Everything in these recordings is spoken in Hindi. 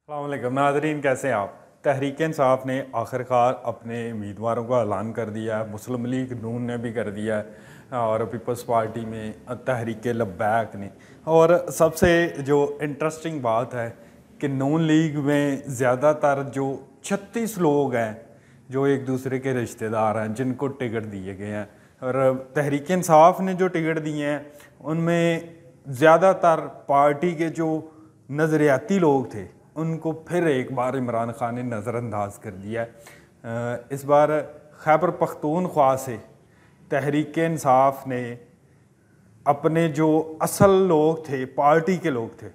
अस्सलाम वालेकुम नाज़रीन, कैसे हैं आप। तहरीक इंसाफ ने आखिरकार अपने उम्मीदवारों का ऐलान कर दिया है। मुस्लिम लीग नून ने भी कर दिया है और पीपल्स पार्टी में तहरीक लब्बैक ने। और सबसे जो इंटरेस्टिंग बात है कि नून लीग में ज़्यादातर जो 36 लोग हैं जो एक दूसरे के रिश्तेदार हैं जिनको टिकट दिए गए हैं, और तहरीक इंसाफ ने जो टिकट दिए हैं उनमें ज़्यादातर पार्टी के जो नज़रियाती लोग थे उनको फिर एक बार इमरान खान ने नज़रअंदाज कर दिया। इस बार खैबर पख्तूनख्वा से तहरीक इंसाफ ने अपने जो असल लोग थे, पार्टी के लोग थे,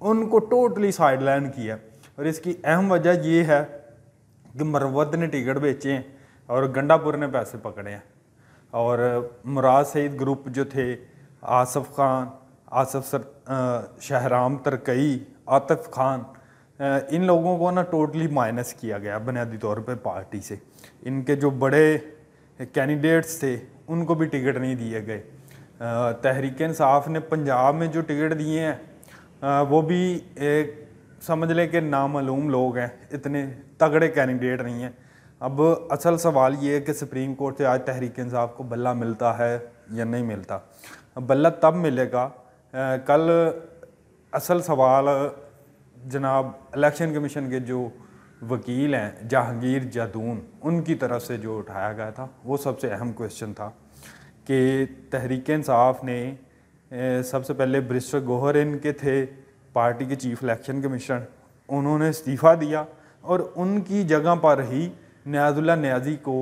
उनको टोटली साइडलाइन किया। और इसकी अहम वजह ये है कि मरवत ने टिकट बेचे हैं और गंडापुर ने पैसे पकड़े हैं। और मुराद सईद ग्रुप जो थे, आसफ खान, शहराम तरकई, आतिफ खान, इन लोगों को ना टोटली माइनस किया गया बुनियादी तौर पे पार्टी से। इनके जो बड़े कैंडिडेट्स थे उनको भी टिकट नहीं दिए गए। तहरीक इंसाफ ने पंजाब में जो टिकट दिए हैं वो भी एक समझ लें कि नामालूम लोग हैं, इतने तगड़े कैंडिडेट नहीं हैं। अब असल सवाल ये है कि सुप्रीम कोर्ट से आज तहरीक इंसाफ को बल्ला मिलता है या नहीं मिलता। बल्ला तब मिलेगा, कल असल सवाल जनाब इलेक्शन कमीशन के जो वकील हैं जहांगीर जादून, उनकी तरफ से जो उठाया गया था वो सबसे अहम क्वेश्चन था कि तहरीक इंसाफ ने सबसे पहले बैरिस्टर गौहर इनके थे पार्टी के चीफ इलेक्शन कमिश्नर, उन्होंने इस्तीफ़ा दिया और उनकी जगह पर ही नियाज़ुल्लाह नियाज़ी को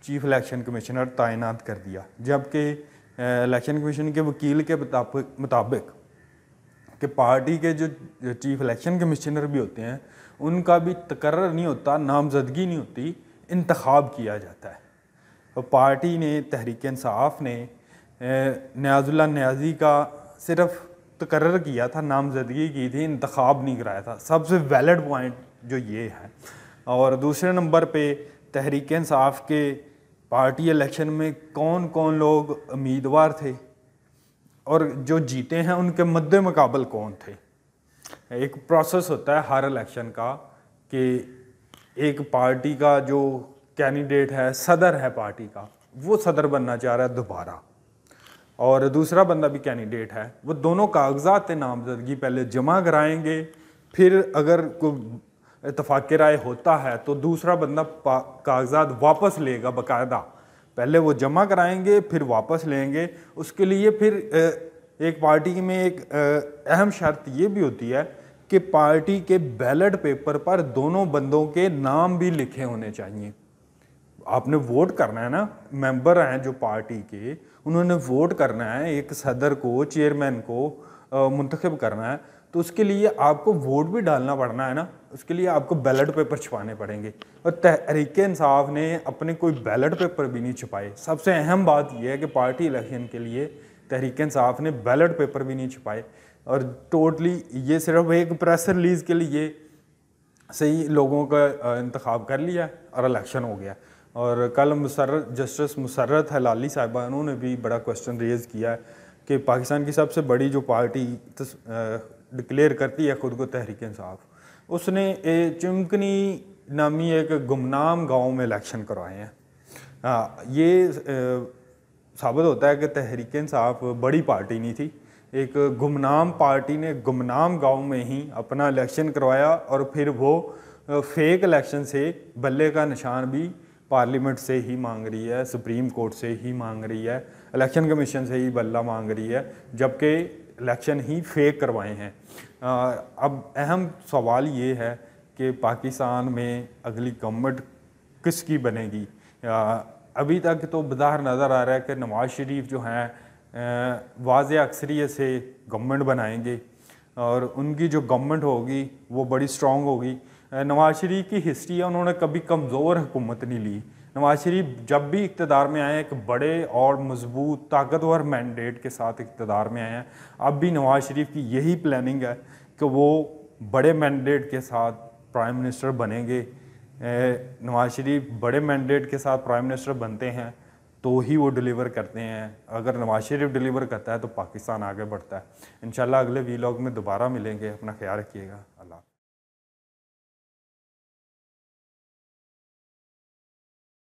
चीफ इलेक्शन कमिश्नर तैनात कर दिया। जबकि इलेक्शन कमीशन के वकील के मुताबिक कि पार्टी के जो चीफ इलेक्शन कमिश्नर भी होते हैं उनका भी तकर्रर नहीं होता, नामजदगी नहीं होती, इंतखाब किया जाता है। तो पार्टी ने, तहरीक इंसाफ ने नियाज़ुल्लाह नियाज़ी का सिर्फ तकर्रर किया था, नामजदगी की थी, इंतखाब नहीं कराया था। सबसे वैलिड पॉइंट जो ये है। और दूसरे नंबर पे तहरीक इंसाफ के पार्टी इलेक्शन में कौन कौन लोग उम्मीदवार थे और जो जीते हैं उनके मद्दे मुकाबल कौन थे। एक प्रोसेस होता है हर इलेक्शन का कि एक पार्टी का जो कैंडिडेट है, सदर है पार्टी का, वो सदर बनना चाह रहा है दोबारा, और दूसरा बंदा भी कैंडिडेट है, वो दोनों कागजात नामजदगी पहले जमा कराएंगे, फिर अगर कोई इत्तफाक़ राय होता है तो दूसरा बंदा कागजात वापस लेगा बाकायदा। पहले वो जमा कराएंगे फिर वापस लेंगे। उसके लिए फिर एक पार्टी में एक अहम शर्त ये भी होती है कि पार्टी के बैलेट पेपर पर दोनों बंदों के नाम भी लिखे होने चाहिए। आपने वोट करना है ना, मेंबर हैं जो पार्टी के, उन्होंने वोट करना है, एक सदर को, चेयरमैन को मुंतखब करना है, तो उसके लिए आपको वोट भी डालना पड़ना है ना, उसके लिए आपको बैलेट पेपर छपाने पड़ेंगे। और तहरीक इंसाफ ने अपने कोई बैलेट पेपर भी नहीं छपाए। सबसे अहम बात यह है कि पार्टी इलेक्शन के लिए तहरीक इंसाफ ने बैलेट पेपर भी नहीं छपाए और टोटली ये सिर्फ एक प्रेस रिलीज़ के लिए सही लोगों का इंतखाब कर लिया और इलेक्शन हो गया। और कल जस्टिस मुसर्रत हलाली साहिबा, उन्होंने भी बड़ा क्वेश्चन रेज़ किया है कि पाकिस्तान की सबसे बड़ी जो पार्टी डिक्लेयर करती है ख़ुद को तहरीक इंसाफ, उसने चिमकनी नामी एक गुमनाम गांव में इलेक्शन करवाए हैं। ये साबित होता है कि तहरीक इंसाफ बड़ी पार्टी नहीं थी, एक गुमनाम पार्टी ने गुमनाम गांव में ही अपना इलेक्शन करवाया और फिर वो फेक इलेक्शन से बल्ले का निशान भी पार्लियामेंट से ही मांग रही है, सुप्रीम कोर्ट से ही मांग रही है, इलेक्शन कमीशन से ही बल्ला मांग रही है, जबकि इलेक्शन ही फेक करवाए हैं। अब अहम सवाल ये है कि पाकिस्तान में अगली गवर्नमेंट किसकी बनेगी। अभी तक तो बज़ाहिर नज़र आ रहा है कि नवाज़ शरीफ जो हैं वाज़ेह अक्सरियत से गवर्नमेंट बनाएंगे और उनकी जो गवर्नमेंट होगी वो बड़ी स्ट्रॉन्ग होगी। नवाज़ शरीफ की हिस्ट्री है, उन्होंने कभी कमज़ोर हुकूमत नहीं ली। नवाज़ शरीफ जब भी इक़्तिदार में आए एक बड़े और मजबूत ताकतवर मैंडेट के साथ इक़्तिदार में आए हैं। अब भी नवाज़ शरीफ की यही प्लानिंग है कि वो बड़े मैंडेट के साथ प्राइम मिनिस्टर बनेंगे। नवाज़ शरीफ बड़े मैंडेट के साथ प्राइम मिनिस्टर बनते हैं तो ही वो डिलीवर करते हैं। अगर नवाज़ शरीफ डिलीवर करता है तो पाकिस्तान आगे बढ़ता है। इंशाल्लाह अगले वीलॉग में दोबारा मिलेंगे। अपना ख्याल रखिएगा।